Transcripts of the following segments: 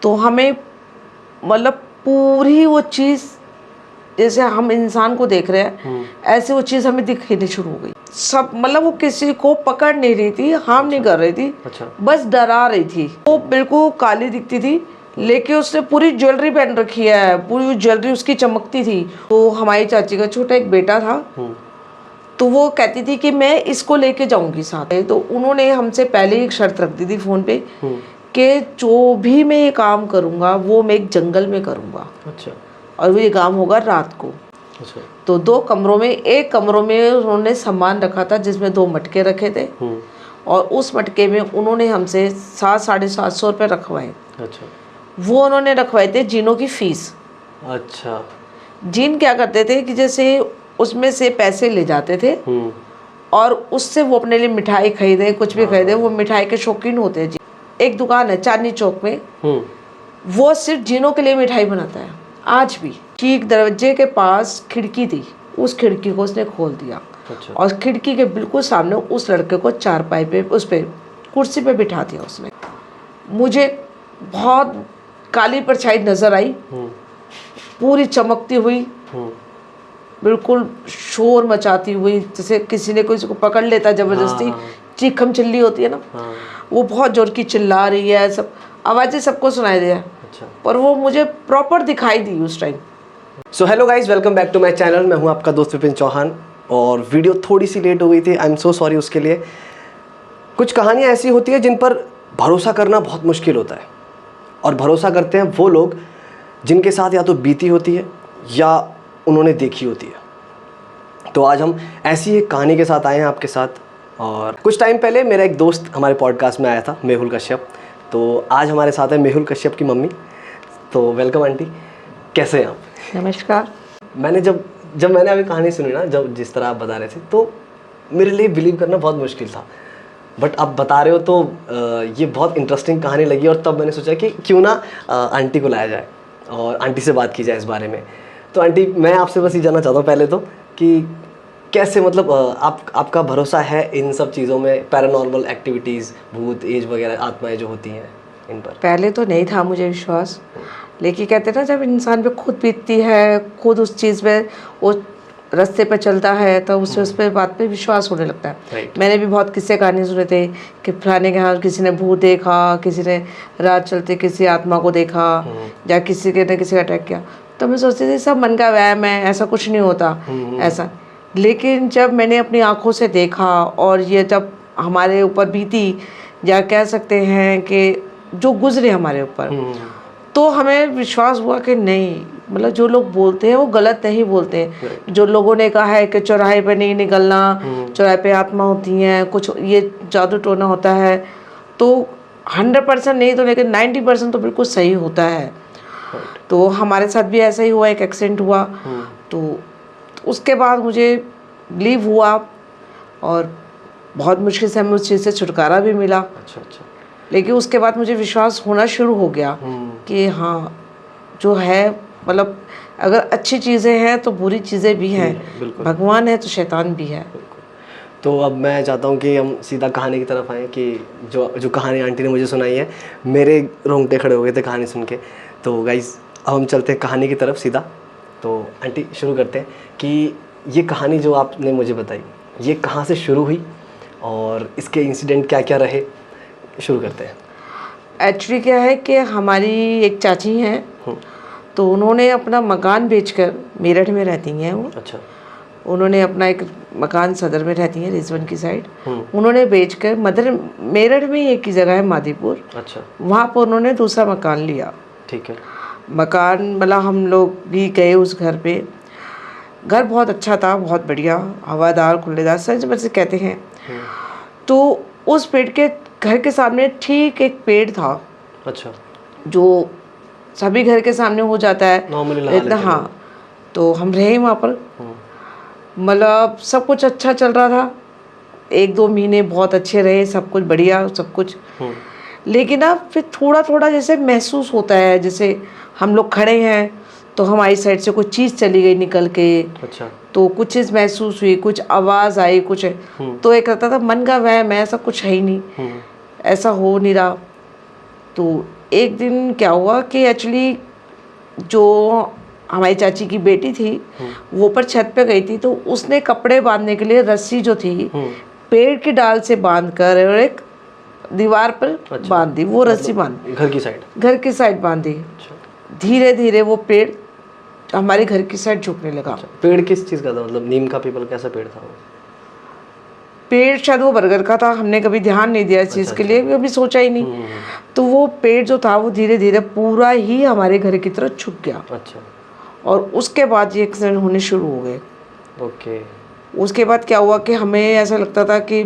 तो हमें मतलब पूरी वो चीज़ जैसे हम इंसान को देख रहे हैं ऐसे वो चीज़ हमें दिखनी शुरू हो गई। सब मतलब वो किसी को पकड़ नहीं रही थी, हार्म नहीं कर रही थी, बस डरा रही थी। वो बिल्कुल काली दिखती थी, लेकिन उसने पूरी ज्वेलरी पहन रखी है, पूरी ज्वेलरी उसकी चमकती थी। तो हमारी चाची का छोटा एक बेटा था, तो वो कहती थी कि मैं इसको लेके जाऊंगी साथ में। तो उन्होंने हमसे पहले ही एक शर्त रख दी थी फ़ोन पे कि जो भी मैं ये काम करूँगा वो मैं एक जंगल में करूँगा। अच्छा। और वो ये काम होगा रात को। अच्छा। तो 2 कमरों में, एक कमरों में उन्होंने सामान रखा था जिसमें 2 मटके रखे थे, और उस मटके में उन्होंने हमसे 700-750 रुपये रखवाए। अच्छा। वो उन्होंने रखवाए थे जिनों की फीस। अच्छा। जिन क्या करते थे कि जैसे उसमें से पैसे ले जाते थे और उससे वो अपने लिए मिठाई खरीदे, कुछ भी खरीदे। वो मिठाई के शौकीन होते हैं। एक दुकान है चांदनी चौक में, वो सिर्फ जिनों के लिए मिठाई बनाता है आज भी। ठीक दरवाजे के पास खिड़की थी, उस खिड़की को उसने खोल दिया। अच्छा। और खिड़की के बिल्कुल सामने उस लड़के को चारपाई पे, उस पे कुर्सी पे बिठा दिया उसने। मुझे बहुत काली परछाई नजर आई, पूरी चमकती हुई, बिल्कुल शोर मचाती हुई, जैसे किसी ने किसी को पकड़ लेता जबरदस्ती। चीखम चिल्ली होती है ना, वो बहुत जोर की चिल्ला रही है, सब आवाज़ें सबको सुनाई दे। अच्छा। पर वो मुझे प्रॉपर दिखाई दी उस time. So hello guys, welcome back to my channel. मैं हूं आपका दोस्त विपिन चौहान, और वीडियो थोड़ी सी लेट हो गई थी। आई एम सो सॉरी उसके लिए। कुछ कहानियां ऐसी होती है जिन पर भरोसा करना बहुत मुश्किल होता है, और भरोसा करते हैं वो लोग जिनके साथ या तो बीती होती है या उन्होंने देखी होती है। तो आज हम ऐसी एक कहानी के साथ आए हैं आपके साथ। और कुछ टाइम पहले मेरा एक दोस्त हमारे पॉडकास्ट में आया था, मेहुल कश्यप। तो आज हमारे साथ है मेहुल कश्यप की मम्मी। तो वेलकम आंटी, कैसे हैं आप? नमस्कार। मैंने जब मैंने अभी कहानी सुनी ना, जब जिस तरह आप बता रहे थे, तो मेरे लिए बिलीव करना बहुत मुश्किल था। बट आप बता रहे हो तो ये बहुत इंटरेस्टिंग कहानी लगी, और तब मैंने सोचा कि क्यों ना आंटी को लाया जाए और आंटी से बात की जाए इस बारे में। तो आंटी, मैं आपसे बस ये जानना चाहता हूँ पहले तो कि कैसे, मतलब आपका भरोसा है इन सब चीज़ों में, पैरानॉर्मल एक्टिविटीज़, भूत, एज वगैरह, आत्माएं जो होती हैं, इन पर? पहले तो नहीं था मुझे विश्वास, लेकिन कहते ना जब इंसान पे खुद बीतती है, खुद उस चीज़ में वो रास्ते पे चलता है, तो उससे उस पर बात पे विश्वास होने लगता है। मैंने भी बहुत किस्से कहानी सुने थे कि फलाने के यहाँ किसी ने भूत देखा, किसी ने रात चलते किसी आत्मा को देखा, या किसी ने किसी का अटैक किया। तो मैं सोचती थी सब मन का वहम है, ऐसा कुछ नहीं होता ऐसा। लेकिन जब मैंने अपनी आँखों से देखा, और ये जब हमारे ऊपर बीती, या कह सकते हैं कि जो गुजरे हमारे ऊपर, तो हमें विश्वास हुआ कि नहीं, मतलब जो लोग बोलते हैं वो गलत नहीं बोलते हैं। जो लोगों ने कहा है कि चौराहे पे नहीं निकलना, चौराहे पे आत्मा होती हैं, कुछ ये जादू टोना होता है, तो 100% नहीं तो लेकिन 90% तो बिल्कुल सही होता है। तो हमारे साथ भी ऐसा ही हुआ, एक एक्सीडेंट हुआ। तो उसके बाद मुझे बिलीव हुआ, और बहुत मुश्किल से हमें उस चीज़ से छुटकारा भी मिला। अच्छा। लेकिन उसके बाद मुझे विश्वास होना शुरू हो गया कि हाँ, जो है, मतलब अगर अच्छी चीज़ें हैं तो बुरी चीज़ें भी हैं, भगवान है तो शैतान भी है। तो अब मैं चाहता हूँ कि हम सीधा कहानी की तरफ आएँ कि जो कहानी आंटी ने मुझे सुनाई है, मेरे रोंगटे खड़े हो गए थे कहानी सुन के। तो गाइज़, अब हम चलते हैं कहानी की तरफ सीधा। तो आंटी, शुरू करते हैं कि ये कहानी जो आपने मुझे बताई, ये कहाँ से शुरू हुई और इसके इंसिडेंट क्या क्या रहे? शुरू करते हैं। एक्चुअली क्या है कि हमारी एक चाची हैं, तो उन्होंने अपना मकान बेचकर, मेरठ में रहती हैं वो। अच्छा। उन्होंने अपना एक मकान सदर में रहती हैं, रिजवन की साइड, उन्होंने बेचकर मेरठ में एक ही जगह है मादीपुर। अच्छा। वहाँ पर उन्होंने दूसरा मकान लिया। ठीक है। मकान मतलब हम लोग भी गए उस घर पे। घर बहुत अच्छा था, बहुत बढ़िया, हवादार, खुलेदार, सच में से कहते हैं। तो उस पेड़ के घर के सामने ठीक एक पेड़ था। अच्छा। जो सभी घर के सामने हो जाता है इतना। हाँ, तो हम रहे वहाँ पर, मतलब सब कुछ अच्छा चल रहा था। 1-2 महीने बहुत अच्छे रहे, सब कुछ बढ़िया, सब कुछ। लेकिन अब फिर थोड़ा थोड़ा जैसे महसूस होता है, जैसे हम लोग खड़े हैं तो हमारी साइड से कुछ चीज़ चली गई निकल के। अच्छा। तो कुछ चीज़ महसूस हुई, कुछ आवाज़ आई, कुछ। तो एक रहता था मन का वहम है, ऐसा कुछ है ही नहीं, ऐसा हो नहीं रहा। तो एक दिन क्या हुआ कि एक्चुअली जो हमारी चाची की बेटी थी वो ऊपर छत पे गई थी, तो उसने कपड़े बांधने के लिए रस्सी जो थी पेड़ की डाल से बांध कर और एक दीवार पर बांध दी। वो रस्सी बांध घर की साइड बांधी। धीरे धीरे वो पेड़ हमारे घर की साइड झुकने लगा। पेड़ किस चीज़ का था, मतलब नीम का, पीपल, कैसा पेड़ था वो? पेड़ शायद वो बरगद का था, हमने कभी ध्यान नहीं दिया इस चीज़ के लिए, कभी सोचा ही नहीं। तो वो पेड़ जो था वो धीरे धीरे पूरा ही हमारे घर की तरफ झुक गया। अच्छा। और उसके बाद ये एक्सीडेंट होने शुरू हो गए। ओके। उसके बाद क्या हुआ कि हमें ऐसा लगता था कि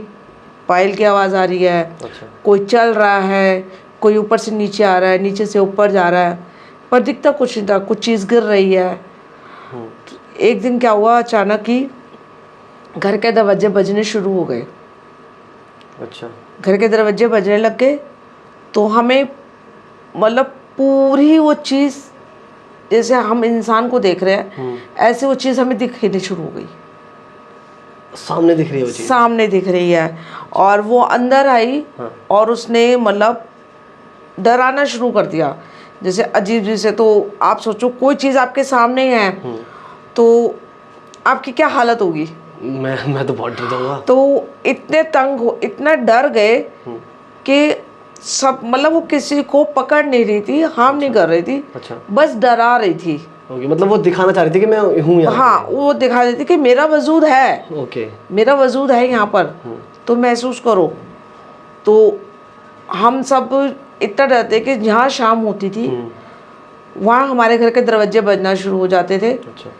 पायल की आवाज़ आ रही है, अच्छा। कोई चल रहा है, कोई ऊपर से नीचे आ रहा है, नीचे से ऊपर जा रहा है, पर दिखता कुछ नहीं था, कुछ चीज़ गिर रही है। तो एक दिन क्या हुआ, अचानक ही घर के दरवाजे बजने शुरू हो गए। अच्छा। घर के दरवाजे बजने लग गए तो हमें मतलब पूरी वो चीज़, जैसे हम इंसान को देख रहे हैं ऐसे वो चीज़ हमें दिखनी शुरू हो गई। सामने दिख रही है वो चीज़? सामने दिख रही है। और वो अंदर आई और उसने मतलब डराना शुरू कर दिया, जैसे अजीब जी से। तो आप सोचो कोई चीज़ आपके सामने है तो आपकी क्या हालत होगी? मैं तो बहुत डर जाऊंगा। तो इतने तंग हो, इतना डर गए कि सब मतलब वो किसी को पकड़ नहीं रही थी, हार्म नहीं कर रही थी। अच्छा। बस डरा रही थी। ओके, मतलब वो दिखाना चाह रही थी कि मैं हूँ यहाँ। हाँ, वो दिखा रही थी कि मेरा वजूद है। ओके। मेरा वजूद है यहाँ पर, तो महसूस करो। तो हम सब इतना डरते कि जहाँ शाम होती थी वहाँ हमारे घर के दरवाजे बजना शुरू हो जाते थे। अच्छा।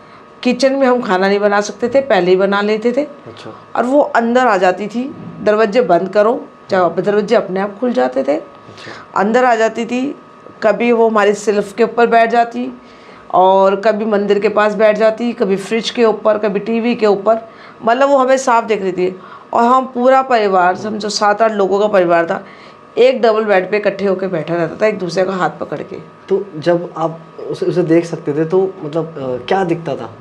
किचन में हम खाना नहीं बना सकते थे, पहले ही बना लेते थे। अच्छा। और वो अंदर आ जाती थी, दरवाजे बंद करो, जब दरवाजे अपने आप खुल जाते थे। अंदर आ जाती थी, कभी वो हमारी शेल्फ के ऊपर बैठ जाती और कभी मंदिर के पास बैठ जाती, कभी फ्रिज के ऊपर, कभी टीवी के ऊपर। मतलब वो हमें साफ देख रही थी। और हम पूरा परिवार, समझो 7-8 लोगों का परिवार था, एक डबल बेड पे इकट्ठे होकर बैठा रहता था, एक दूसरे का हाथ पकड़ के। तो जब आप उसे देख सकते थे तो मतलब क्या दिखता था?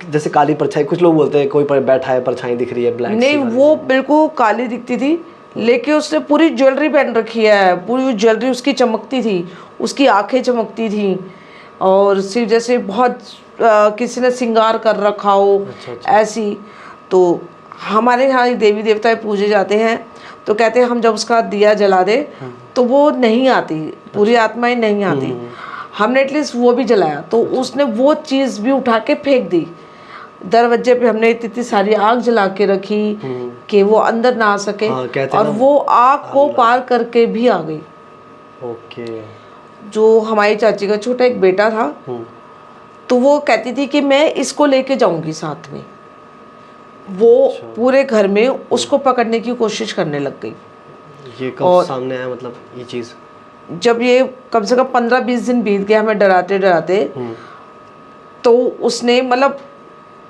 जैसे काली परछाई, कुछ लोग बोलते हैं कोई पर बैठा है, परछाई दिख रही है ब्लैक। नहीं, वो बिल्कुल काली दिखती थी, लेकिन उसने पूरी ज्वेलरी पहन रखी है, पूरी ज्वेलरी उसकी चमकती थी, उसकी आंखें चमकती थी और सिर्फ जैसे बहुत किसी ने श्रृंगार कर रखा हो। अच्छा। ऐसी। तो हमारे यहाँ देवी देवता पूजे जाते हैं, तो कहते हैं हम जब उसका दिया जला दे तो वो नहीं आती, पूरी आत्माएं नहीं आती। हमने एटलीस्ट वो भी जलाया, तो उसने वो चीज़ भी उठा के फेंक दी। दरवाजे पे हमने इतनी सारी आग जला के रखी कि वो अंदर ना आ सके। और वो आग को पार करके भी आ गई। ओके। जो हमारी चाची का छोटा एक बेटा था, तो वो कहती थी कि मैं इसको लेके जाऊंगी साथ में। वो पूरे घर में उसको पकड़ने की कोशिश करने लग गई। ये कब सामने आया, मतलब ये चीज़? जब ये कम से कम 15-20 दिन बीत गया हमें डराते डराते, तो उसने मतलब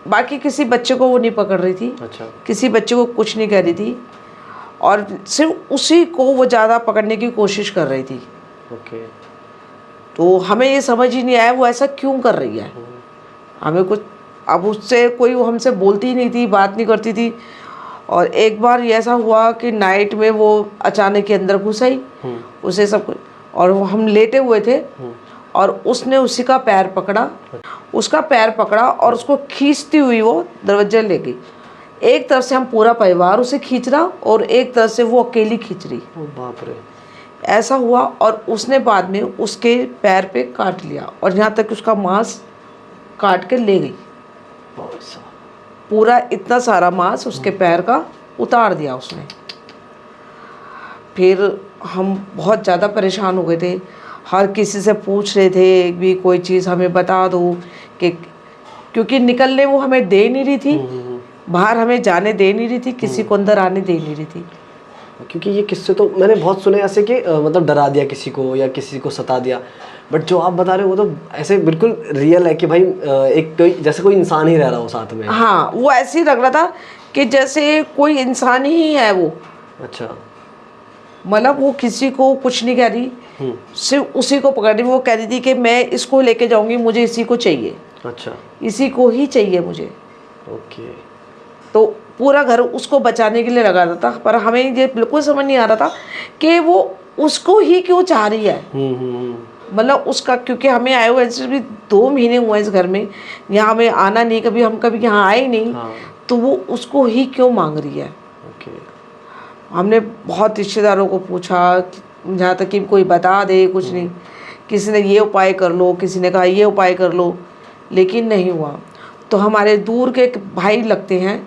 बाकी किसी बच्चे को वो नहीं पकड़ रही थी। अच्छा। किसी बच्चे को कुछ नहीं कह रही थी और सिर्फ उसी को वो ज़्यादा पकड़ने की कोशिश कर रही थी। ओके। तो हमें ये समझ ही नहीं आया वो ऐसा क्यों कर रही है। हमें कुछ, अब उससे कोई वो हमसे बोलती ही नहीं थी, बात नहीं करती थी। और एक बार ये ऐसा हुआ कि नाइट में वो अचानक के अंदर घुस आई, उसे सब कुछ, और वो हम लेटे हुए थे और उसने उसी का पैर पकड़ा, उसका पैर पकड़ा और उसको खींचती हुई वो दरवाजे ले गई। एक तरफ से हम पूरा परिवार उसे खींच रहा और एक तरफ से वो अकेली खींच रही। ओ बाप रे। ऐसा हुआ। और उसने बाद में उसके पैर पे काट लिया और यहाँ तक उसका मांस काट के ले गई। पूरा इतना सारा मांस उसके पैर का उतार दिया उसने। फिर हम बहुत ज़्यादा परेशान हो गए थे, हर किसी से पूछ रहे थे भी कोई चीज़ हमें बता दो, कि क्योंकि निकलने वो हमें दे नहीं रही थी, बाहर हमें जाने दे नहीं रही थी, किसी को अंदर आने दे नहीं रही थी। क्योंकि ये किस्से तो मैंने बहुत सुने ऐसे कि मतलब डरा दिया किसी को या किसी को सता दिया, बट जो आप बता रहे हो वो तो ऐसे बिल्कुल रियल है कि भाई एक कोई जैसे कोई इंसान ही रह रहा हो साथ में। हाँ, वो ऐसे ही लग रहा था कि जैसे कोई इंसान ही है वो। अच्छा। मतलब वो किसी को कुछ नहीं कह रही, सिर्फ उसी को पकड़ रही। वो कह रही थी कि मैं इसको लेके जाऊंगी, मुझे इसी को चाहिए। अच्छा। इसी को ही चाहिए मुझे। ओके। तो पूरा घर उसको बचाने के लिए लगा था, पर हमें ये बिल्कुल समझ नहीं आ रहा था कि वो उसको ही क्यों चाह रही है। मतलब उसका, क्योंकि हमें आए हुए ऐसे भी 2 महीने हुए इस घर में, यहाँ हमें आना नहीं, कभी हम कभी यहाँ आए ही नहीं। हाँ। तो वो उसको ही क्यों मांग रही है। ओके। हमने बहुत रिश्तेदारों को पूछा, जहाँ तक कि कोई बता दे, कुछ नहीं। किसी ने ये उपाय कर लो, किसी ने कहा ये उपाय कर लो, लेकिन नहीं हुआ। तो हमारे दूर के एक भाई लगते हैं,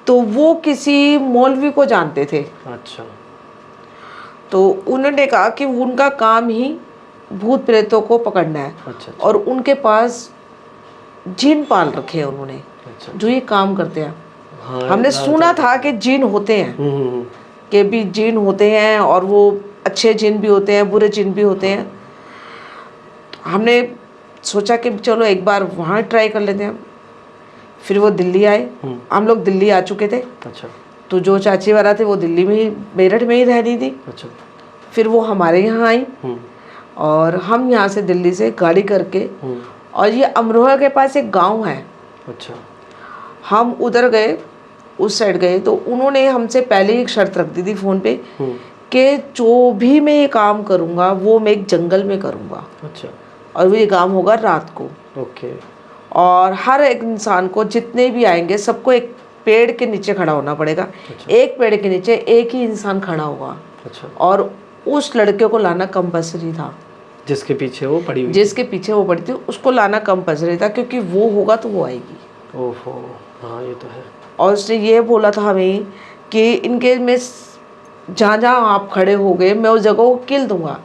तो वो किसी मौलवी को जानते थे। अच्छा। तो उन्होंने कहा कि उनका काम ही भूत प्रेतों को पकड़ना है। अच्छा। और उनके पास जिन पाल रखे हैं उन्होंने, अच्छा। जो ये काम करते हैं। हाँ, हमने सुना था कि जिन होते हैं, कि भी जिन होते हैं, और वो अच्छे जिन भी होते हैं, बुरे जिन भी होते हैं। हमने सोचा कि चलो एक बार वहाँ ट्राई कर लेते हैं। फिर वो दिल्ली आए, हम लोग दिल्ली आ चुके थे। अच्छा। तो जो चाची वाला थे वो दिल्ली में ही, मेरठ में ही रहनी थी। अच्छा। फिर वो हमारे यहाँ आई, और हम यहाँ से दिल्ली से गाड़ी करके, और ये अमरोहा के पास एक गांव है। अच्छा। हम उधर गए, उस साइड गए। तो उन्होंने हमसे पहले एक शर्त रख दी थी फ़ोन पे, कि जो भी मैं ये काम करूँगा वो मैं एक जंगल में करूँगा। अच्छा। और वो ये काम होगा रात को। ओके। और हर एक इंसान को, जितने भी आएंगे, सबको एक पेड़ के नीचे खड़ा होना पड़ेगा। अच्छा। एक पेड़ के नीचे एक ही इंसान खड़ा होगा। अच्छा। और उस लड़के को लाना कंपल्सरी था, जिसके पीछे वो पड़ी हुई, जिसके पीछे वो पड़ी थी, उसको लाना कंपल्सरी था, क्योंकि वो होगा तो वो आएगी। ओहो, हाँ ये तो है। और उसने ये बोला था हमें कि इनके में जहाँ जहाँ आप खड़े हो गए, मैं उस जगह को किल दूंगा,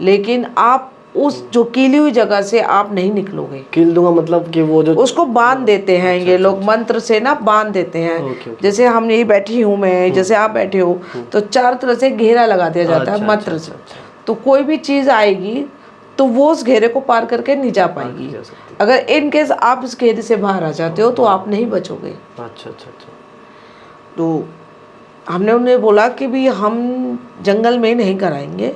लेकिन आप उस जो कीली हुई जगह से आप नहीं निकलोगे। किल दूंगा मतलब कि वो जो उसको बांध देते हैं। ये लोग मंत्र से ना बांध देते हैं। ओके। जैसे हम यही बैठी हूँ मैं, जैसे आप बैठे हो, तो चारों तरफ से घेरा लगा दिया जाता है मंत्र से। तो कोई भी चीज़ आएगी तो वो उस घेरे को पार करके नहीं जा पाएगी। अगर इन केस आप उस घेरे से बाहर आ जाते हो तो आप नहीं बचोगे। अच्छा अच्छा अच्छा। तो हमने उन्हें बोला कि भी हम जंगल में नहीं कराएंगे,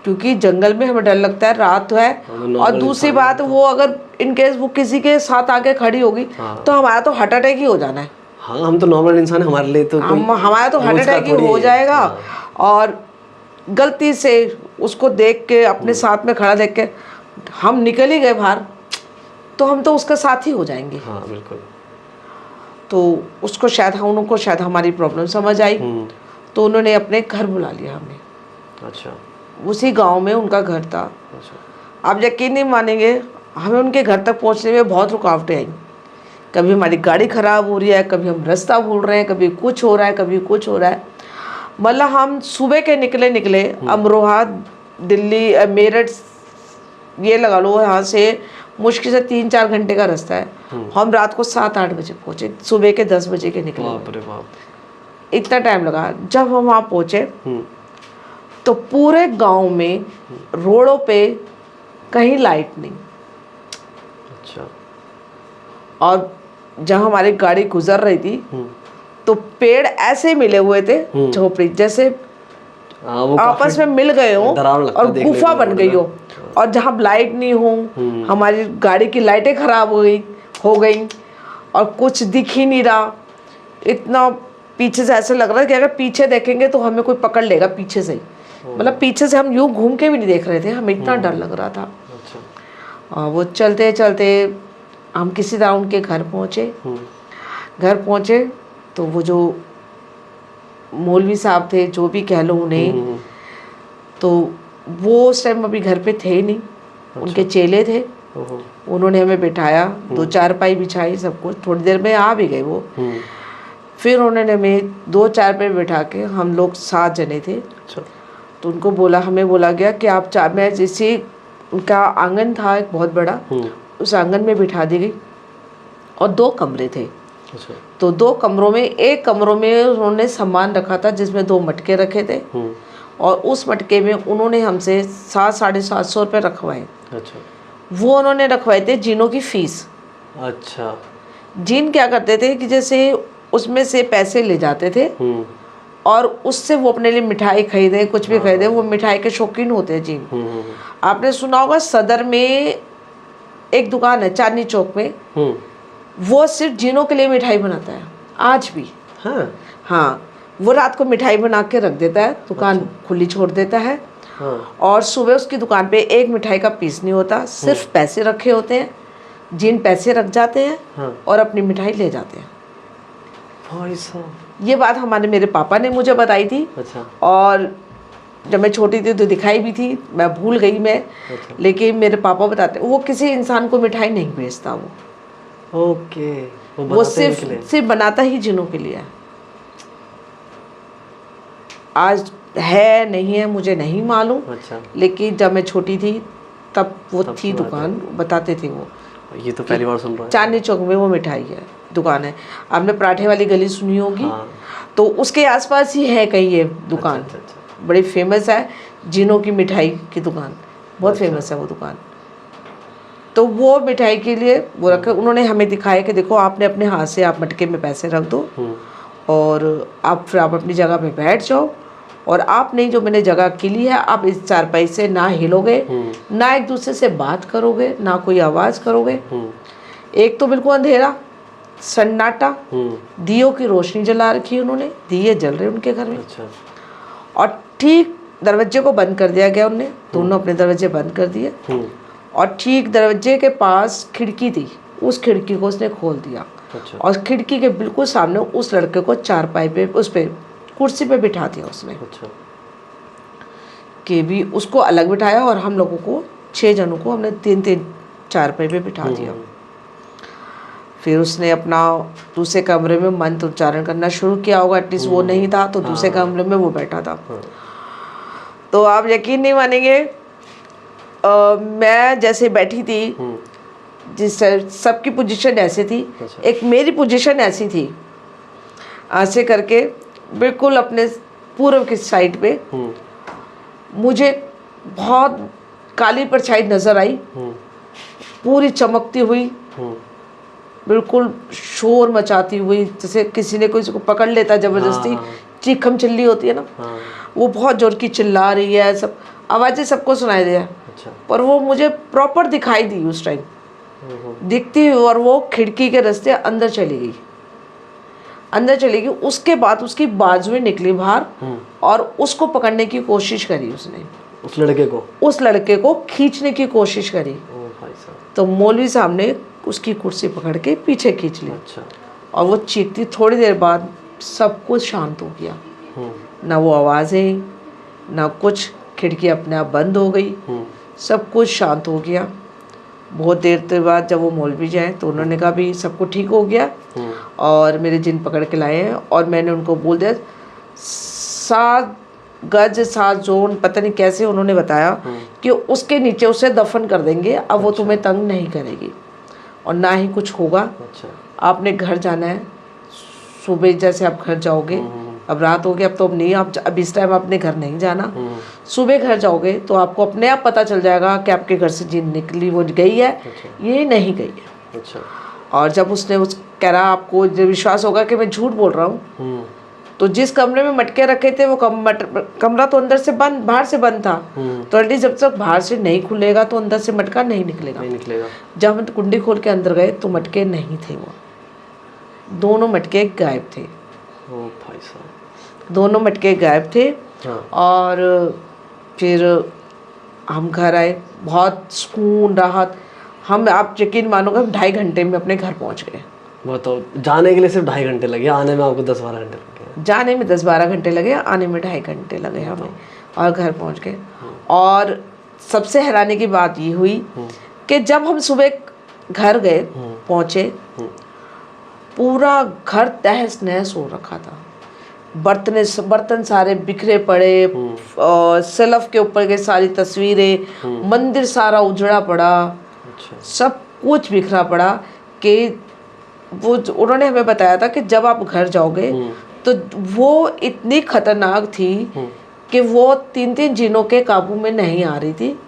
क्योंकि जंगल में हमें डर लगता है, रात है। और दूसरी बात, वो अगर इन केस वो किसी के साथ आके खड़ी होगी, तो हमारा तो हार्ट अटैक ही हो जाना है। हाँ, हम तो नॉर्मल इंसान, हमारे लिए तो हमारा तो हार्ट अटैक ही हो जाएगा। और गलती से उसको देख के, अपने साथ में खड़ा देख के हम निकल ही गए बाहर, तो हम तो उसका साथ ही हो जाएंगे। हाँ बिल्कुल। तो उसको शायद, उनको शायद हमारी प्रॉब्लम समझ आई, तो उन्होंने अपने घर बुला लिया हमें। अच्छा। उसी गांव में उनका घर था। अच्छा। आप यकीन नहीं मानेंगे, हमें उनके घर तक पहुंचने में बहुत रुकावटें आई। कभी हमारी गाड़ी ख़राब हो रही है, कभी हम रास्ता भूल रहे हैं, कभी कुछ हो रहा है, कभी कुछ हो रहा है। मतलब हम सुबह के निकले अमरोहा, दिल्ली, मेरठ, ये लगा लो यहाँ से मुश्किल से 3-4 घंटे का रास्ता है। हम रात को 7-8 बजे पहुँचे, सुबह के 10 बजे के निकले। बाप रे बाप, इतना टाइम लगा। जब हम वहाँ पहुँचे तो पूरे गांव में रोडों पे कहीं लाइट नहीं। अच्छा। और जहाँ हमारी गाड़ी गुजर रही थी तो पेड़ ऐसे मिले हुए थे, झोपड़ी जैसे वो आपस में मिल गए हो और गुफा बन गई हो। और जहाँ लाइट नहीं हो, हमारी गाड़ी की लाइटें खराब हो गई और कुछ दिख ही नहीं रहा। इतना पीछे से ऐसे लग रहा है कि अगर पीछे देखेंगे तो हमें कोई पकड़ लेगा पीछे से ही। मतलब पीछे से हम यूँ घूम के भी नहीं देख रहे थे, हमें इतना डर लग रहा था। अच्छा। वो चलते चलते हम किसी तरह उनके घर पहुँचे। घर पहुँचे तो वो जो मौलवी साहब थे, जो भी कह लो उन्हें, तो वो उस टाइम अभी घर पे थे नहीं। उनके चेले थे। उन्होंने हमें बिठाया, 2 चारपाई बिछाई, सब कुछ। थोड़ी देर में आ भी गए वो। फिर उन्होंने हमें 2 चारपाई बिठा के, हम लोग 7 जने थे। अच्छा। तो उनको बोला, हमें बोला गया कि आप मैं जैसे, उनका आंगन था एक बहुत बड़ा, उस आंगन में बिठा दी गई और 2 कमरे थे। अच्छा। तो 2 कमरों में, एक कमरों में उन्होंने सामान रखा था जिसमें 2 मटके रखे थे। और उस मटके में उन्होंने हमसे 700-750 रुपये रखवाए। अच्छा। वो उन्होंने रखवाए थे जिनों की फीस। अच्छा। जिन क्या करते थे कि जैसे उसमें से पैसे ले जाते थे और उससे वो अपने लिए मिठाई खरीदे, कुछ भी खरीदे। वो मिठाई के शौकीन होते हैं जिन। आपने सुना होगा सदर में एक दुकान है चांदनी चौक में, वो सिर्फ जिनों के लिए मिठाई बनाता है आज भी। हाँ। हाँ, वो रात को मिठाई बना के रख देता है, दुकान खुली छोड़ देता है। हाँ। और सुबह उसकी दुकान पे एक मिठाई का पीस नहीं होता, सिर्फ पैसे रखे होते हैं। जिन पैसे रख जाते हैं हाँ। और अपनी मिठाई ले जाते हैं। भाई साहब, ये बात मेरे पापा ने मुझे बताई थी। अच्छा। और जब मैं छोटी थी तो दिखाई भी थी, मैं भूल गई मैं। अच्छा। लेकिन मेरे पापा बताते वो किसी इंसान को मिठाई नहीं बेचता, ओके, वो बनाते हैं के लिए। सिर्फ बनाता ही जिनों के लिए है। आज है नहीं है मुझे नहीं मालूम, अच्छा, लेकिन जब मैं छोटी थी तब वो तब थी की बात दुकान, बताते थे वो। ये तो पहली बार सुन रहा हूँ। चांदनी चौक में वो मिठाई है, दुकान है। आपने पराठे वाली गली सुनी होगी, हाँ। तो उसके आसपास ही है कहीं ये दुकान। अच्छा, अच्छा। बड़ी फेमस है, जिनों की मिठाई की दुकान, बहुत अच्छा। फेमस है वो दुकान। तो वो मिठाई के लिए वो रखे, उन्होंने हमें दिखाया कि देखो आपने अपने हाथ से आप मटके में पैसे रख दो और फिर आप अपनी जगह पे बैठ जाओ, और आपने जो मैंने जगह की ली है, आप इस चारपाई से ना हिलोगे, ना एक दूसरे से बात करोगे, ना कोई आवाज़ करोगे। एक तो बिल्कुल अंधेरा सन्नाटा, दियों की रोशनी जला रखी है उन्होंने, दिए जल रहे उनके घर में। अच्छा। और ठीक दरवाजे को बंद कर दिया गया, उनने दोनों अपने दरवाजे बंद कर दिए। और ठीक दरवाजे के पास खिड़की थी, उस खिड़की को उसने खोल दिया। अच्छा। और खिड़की के बिल्कुल सामने उस लड़के को चारपाई पे, उस पे कुर्सी पे बिठा दिया उसने। अच्छा। कि भी उसको अलग बिठाया और हम लोगों को 6 जनों को हमने 3-3 चारपाई पे बिठा दिया। फिर उसने अपना दूसरे कमरे में मंत्र उच्चारण करना शुरू किया होगा, एटलीस्ट वो नहीं था तो दूसरे कमरे में वो बैठा था। तो आप यकीन नहीं मानेंगे, मैं जैसे बैठी थी, जिस सबकी पोजीशन ऐसे थी, अच्छा। एक मेरी पोजीशन ऐसी थी, ऐसे करके बिल्कुल अपने पूर्व की साइड पे मुझे बहुत काली परछाई नज़र आई, पूरी चमकती हुई, बिल्कुल शोर मचाती हुई, जैसे किसी ने कोई को पकड़ लेता ज़बरदस्ती, चीखम चिल्ली होती है ना, वो बहुत जोर की चिल्ला रही है, सब आवाज़ें सबको सुनाई दिया। अच्छा। पर वो मुझे प्रॉपर दिखाई दी उस टाइम, दिखती, और वो खिड़की के रास्ते अंदर चली गई, अंदर चली गई। उसके बाद उसकी बाजुएं निकली बाहर और उसको पकड़ने की कोशिश करी उसने, उस लड़के को खींचने की कोशिश करी। भाई साहब। तो मौलवी साहब ने उसकी कुर्सी पकड़ के पीछे खींच ली। अच्छा। और वो चीखती, थोड़ी देर बाद सब कुछ शांत हो गया, ना वो आवाज़ें ना कुछ, खिड़की अपने आप बंद हो गई, सब कुछ शांत हो गया। बहुत देर के बाद जब वो मौलवी जाए तो उन्होंने कहा भी सब कुछ ठीक हो गया, और मेरे जिन पकड़ के लाए हैं। और मैंने उनको बोल दिया 7 गज 7 जोन, पता नहीं कैसे उन्होंने बताया कि उसके नीचे उसे दफन कर देंगे, अब वो तुम्हें तंग नहीं करेगी और ना ही कुछ होगा। अच्छा। आपने घर जाना है, सुबह जैसे आप घर जाओगे, अब रात हो गई, अब तो अब नहीं, आप अब इस टाइम अपने घर नहीं जाना। सुबह घर जाओगे तो आपको अपने आप पता चल जाएगा कि आपके घर से जिन निकली वो गई है, ये नहीं गई है। अच्छा। और जब उसने उस कह रहा, आपको जब विश्वास होगा कि मैं झूठ बोल रहा हूँ, तो जिस कमरे में मटके रखे थे वो कमरा तो अंदर से बंद, बाहर से बंद था, तो एटलीस्ट जब तक बाहर से नहीं खुलेगा तो अंदर से मटका नहीं निकलेगा। जब हम कुंडी खोल के अंदर गए तो मटके नहीं थे, वो दोनों मटके गायब थे। ओ भाई साहब। दोनों मटके गायब थे। और फिर हम घर आए, बहुत सुकून, राहत। आप यकीन मानोगे, हम 2.5 घंटे में अपने घर पहुंच गए। बताओ, जाने के लिए सिर्फ 2.5 घंटे लगे, आने में आपको 10-12 घंटे लगे? जाने में 10-12 घंटे लगे, आने में 2.5 घंटे लगे हमें, और घर पहुंच गए। और सबसे हैरानी की बात ये हुई कि जब हम सुबह घर गए, पहुंचे, पूरा घर तहस नहस हो रखा था। बर्तन सारे बिखरे पड़े, सेल्फ के ऊपर के सारी तस्वीरें, मंदिर सारा उजड़ा पड़ा। अच्छा। सब कुछ बिखरा पड़ा। कि वो उन्होंने हमें बताया था कि जब आप घर जाओगे तो वो इतनी खतरनाक थी कि वो 3-3 जिनों के काबू में नहीं आ रही थी,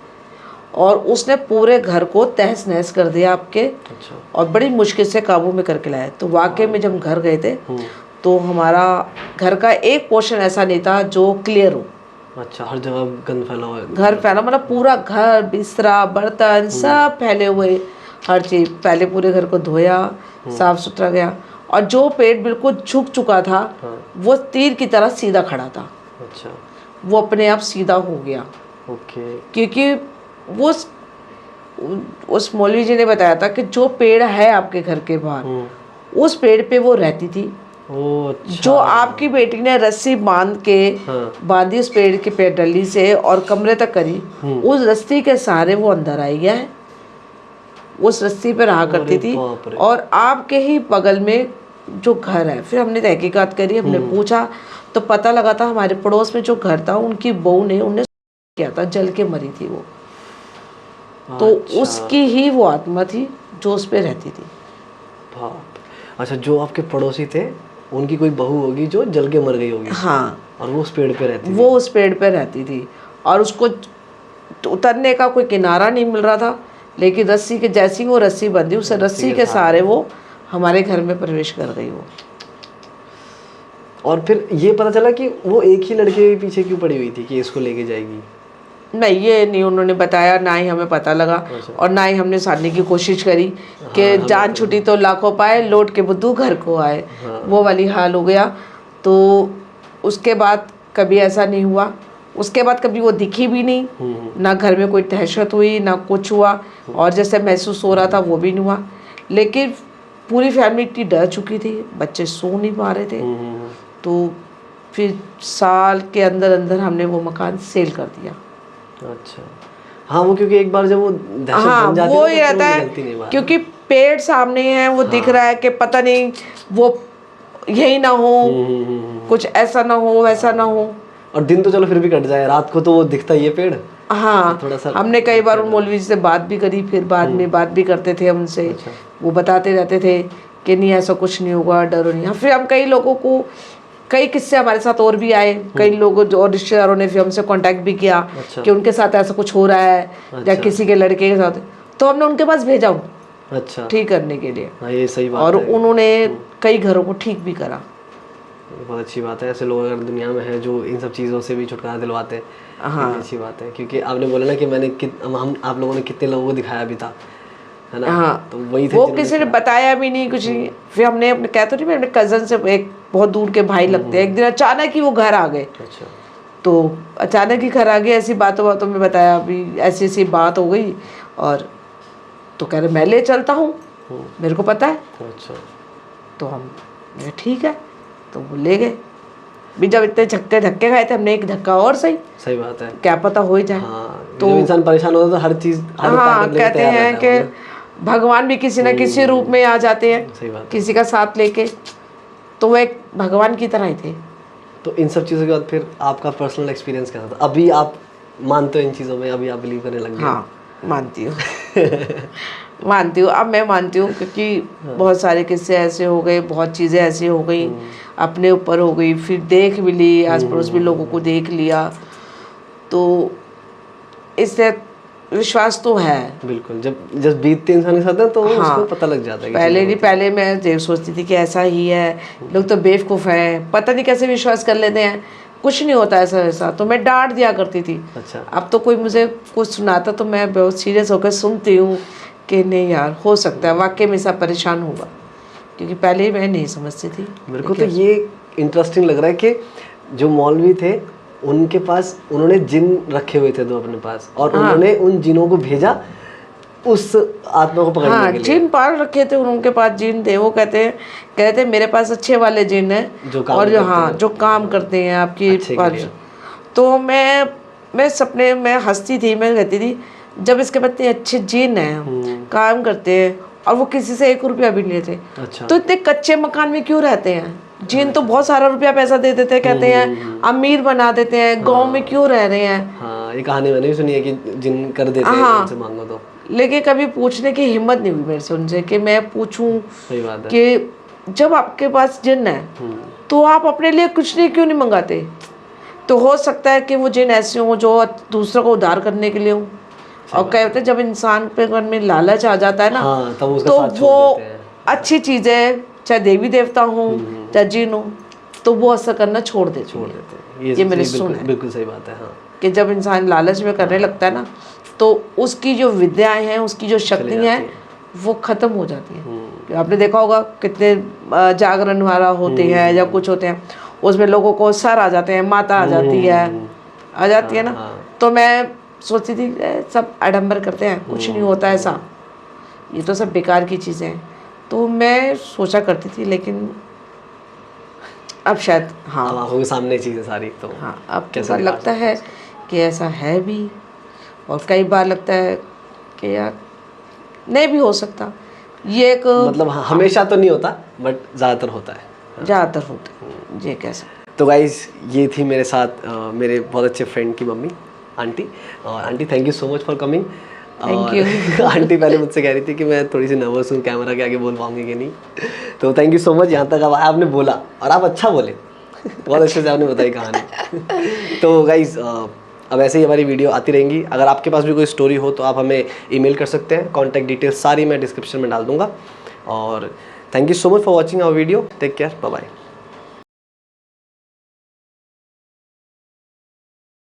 और उसने पूरे घर को तहस नहस कर दिया आपके। अच्छा। और बड़ी मुश्किल से काबू में करके लाए। तो वाकई में जब हम घर गए थे तो हमारा घर का एक पोर्शन ऐसा नहीं था जो क्लियर हो। अच्छा, हर जगह गंद फैला हुआ है। घर फैला मतलब पूरा घर, बिस्तरा, बर्तन सब फैले हुए, हर चीज़। पहले पूरे घर को धोया, साफ सुथरा गया। और जो पेड़ बिल्कुल झुक चुका था वो तीर की तरह सीधा खड़ा था। अच्छा। वो अपने आप सीधा हो गया। ओके। क्योंकि वो उस मौलवी जी ने बताया था कि जो पेड़ है आपके घर के बाहर उस पेड़ पे वो रहती थी। ओ अच्छा। जो आपकी बेटी ने रस्सी बांध के बांधी उस पेड़ के पेड़ डली से और कमरे तक करी, उस रस्सी के सहारे वो अंदर आई है, उस रस्सी पे रहा करती थी। और आपके ही बगल में जो घर है, फिर हमने तहकीकात करी, हमने पूछा तो पता लगा था हमारे पड़ोस में जो घर था उनकी बहू ने उन्हें किया था, जल के मरी थी वो। तो उसकी ही वो आत्मा थी जो उस पे रहती थी। बाप। अच्छा, जो आपके पड़ोसी थे उनकी कोई बहू होगी जो जल के मर गई होगी। हाँ। और वो उस पेड़ पे रहती थी। वो उस पेड़ पे रहती थी और उसको उतरने का कोई किनारा नहीं मिल रहा था, लेकिन रस्सी के जैसी वो रस्सी बंधी, उस रस्सी के सहारे वो हमारे घर में प्रवेश कर गई वो। और फिर ये पता चला कि वो एक ही लड़के के पीछे क्यों पड़ी हुई थी कि इसको लेके जाएगी? नहीं, ये नहीं उन्होंने बताया, ना ही हमें पता लगा और ना ही हमने साधने की कोशिश करी कि जान छुटी तो लाखों पाए, लौट के बुद्धू घर को आए। वो वाली हाल हो गया। तो उसके बाद कभी ऐसा नहीं हुआ। उसके बाद कभी वो दिखी भी नहीं, ना घर में कोई दहशत हुई, ना कुछ हुआ, और जैसे महसूस हो रहा था वो भी नहीं हुआ। लेकिन पूरी फैमिली इतनी डर चुकी थी, बच्चे सो नहीं पा रहे थे। तो फिर साल के अंदर अंदर हमने वो मकान सेल कर दिया। अच्छा। हाँ, वो क्योंकि एक बार जब वो दहशत बन जाती है वो ही रहता है, क्योंकि पेड़ सामने है, वो दिख रहा है कि पता नहीं वो यही ना हो, कुछ ऐसा ना हो, वैसा ना हो। और दिन तो चलो फिर भी कट जाए, रात को तो वो दिखता ही है पेड़। हाँ, थोड़ा सा हमने कई बार उन मौलवी से बात भी करी, फिर बाद में बात भी करते थे उनसे। अच्छा। वो बताते रहते थे कि नहीं ऐसा कुछ नहीं होगा, डरो नहीं। फिर हम कई लोगों को, कई किस्से हमारे साथ और भी आए, कई लोगों और रिश्तेदारों ने फिर हमसे कांटेक्ट भी किया। अच्छा। कि उनके साथ ऐसा कुछ हो रहा है। अच्छा। या किसी के लड़के के साथ, तो हमने उनके पास भेजा उनको अच्छा ठीक करने के लिए। हाँ, ये सही बात और है। उन्होंने कई घरों को ठीक भी करा। बहुत अच्छी बात है, ऐसे लोग अगर दुनिया में हैं जो इन सब चीज़ों से भी छुटकारा दिलवाते हैं। हाँ, अच्छी बात है, क्योंकि आपने बोला ना कि हम आप लोगों ने कितने लोगों को दिखाया भी था, है ना। हाँ, तो वही थे वो किसी ने बताया भी नहीं, कुछ नहीं। फिर हमने अपने, कहते नहीं, अपने कजन से, एक बहुत दूर के भाई लगते हैं, एक दिन अचानक ही वो घर आ गए। अच्छा। तो अचानक ही घर आ गए, ऐसी बातों में बताया अभी ऐसी ऐसी बात हो गई, और तो कह रहे मैं ले चलता हूँ, मेरे को पता है। अच्छा। तो हम ठीक है, तो वो ले गए भी। जब इतने धक्के खाए थे हमने, एक धक्का और सही बात है, क्या पता हो ही जाए। हाँ, तो इंसान परेशान होता है तो हर चीज हाँ, कहते हैं कि भगवान भी किसी न किसी रूप में आ जाते हैं। सही बात है। किसी का साथ लेके, तो वो एक भगवान की तरह ही थे। तो इन सब चीज़ों के बाद फिर आपका पर्सनल एक्सपीरियंस कैसा था? अभी आप मानते हो इन चीज़ों में? अभी आप बिलीव करने लग गए? हाँ, मानती हूँ। मानती हूँ, अब मैं मानती हूँ, क्योंकि बहुत सारे किस्से ऐसे हो गए, बहुत चीज़ें ऐसी हो गई, अपने ऊपर हो गई, फिर देख भी ली, आस पड़ोस भी लोगों को देख लिया, तो इससे विश्वास तो है। बिल्कुल, जब बीतते इंसान के साथ है तो उसको पता लग जाता है। पहले मैं सोचती थी कि ऐसा ही है, लोग तो बेवकूफ़ हैं, पता नहीं कैसे विश्वास कर लेते हैं, कुछ नहीं होता ऐसा वैसा, तो मैं डांट दिया करती थी। अच्छा। अब तो कोई मुझे कुछ सुनाता तो मैं बहुत सीरियस होकर सुनती हूँ कि नहीं यार, हो सकता है वाकई में सब परेशान होगा, क्योंकि पहले ही मैं नहीं समझती थी। मेरे को तो ये इंटरेस्टिंग लग रहा है कि जो मौलवी थे उनके पास, उन्होंने जिन रखे हुए थे 2 अपने पास, और उन्होंने उन जिनों को भेजा उस आत्मा को पकड़ने के लिए। जिन पाल रखे थे, उनके पास जिन थे। वो कहते मेरे पास अच्छे वाले जिन हैं, और जो काम करते हैं आपकी पास। तो मैं सपने में हंसती थी, मैं कहती थी जब इसके बच्चे अच्छे जिन हैं, काम करते हैं, और वो किसी से 1 रुपया भी नहीं लेते, तो इतने कच्चे मकान में क्यों रहते हैं? जिन तो बहुत सारा रुपया पैसा दे देते हैं, कहते हैं अमीर बना देते हैं, गांव में क्यों रह रहे हैं। हाँ, ये कहानी मैंने भी सुनी है कि जिन कर देते हैं, उनसे मांगो तो। लेकिन कभी पूछने की हिम्मत नहीं हुई मेरे से उनसे कि मैं पूछूं। सही बात है। कि जब आपके पास जिन है तो आप अपने लिए कुछ नहीं क्यों नहीं मंगाते? तो हो सकता है कि वो जिन ऐसे हों जो दूसरों को उद्धार करने के लिए हों। और कहते हैं जब इंसान पे मन में लालच आ जाता है ना, तो वो अच्छी चीज़ें, चाहे देवी देवता हो चाहे जिन हो, तो वो असर करना छोड़ देते हैं। ये मैंने सुना है। बिल्कुल सही बात है। हाँ, कि जब इंसान लालच में करने लगता है ना, तो उसकी जो विद्याएं हैं, उसकी जो शक्तियाँ हैं, वो ख़त्म हो जाती है। आपने देखा होगा कितने जागरण वाला होते हैं या कुछ होते हैं, उसमें लोगों को सर आ जाते हैं, माता आ जाती है ना। तो मैं सोचती थी सब आडंबर करते हैं, कुछ नहीं होता ऐसा, ये तो सब बेकार की चीज़ें हैं। तो मैं सोचा करती थी, लेकिन अब शायद हाँ अब आंखों के सामने चीज़ें सारी, तो हाँ अब कैसे लगता है कि ऐसा है भी, और कई बार लगता है कि यार नहीं भी हो सकता। ये एक मतलब हमेशा तो नहीं होता, बट ज़्यादातर होता है। ज़्यादातर होता है, ये कह सकते। तो गाइज़ ये थी मेरे साथ मेरे बहुत अच्छे फ्रेंड की मम्मी, आंटी। और aunty thank you so much for coming. Thank you। Aunty पहले मुझसे कह रही थी कि मैं थोड़ी सी नर्वस हूँ, कैमरा के आगे बोल पाऊंगी कि नहीं। तो थैंक यू सो मच, यहाँ तक अब आपने बोला, और आप अच्छा बोले, बहुत अच्छे से आपने बताई कहानी। तो गाइज़ अब ऐसे ही हमारी वीडियो आती रहेंगी। अगर आपके पास भी कोई स्टोरी हो तो आप हमें ईमेल कर सकते हैं, कॉन्टैक्ट डिटेल्स सारी मैं डिस्क्रिप्शन में डाल दूँगा। और thank you so much for watching our video, take care, bye bye.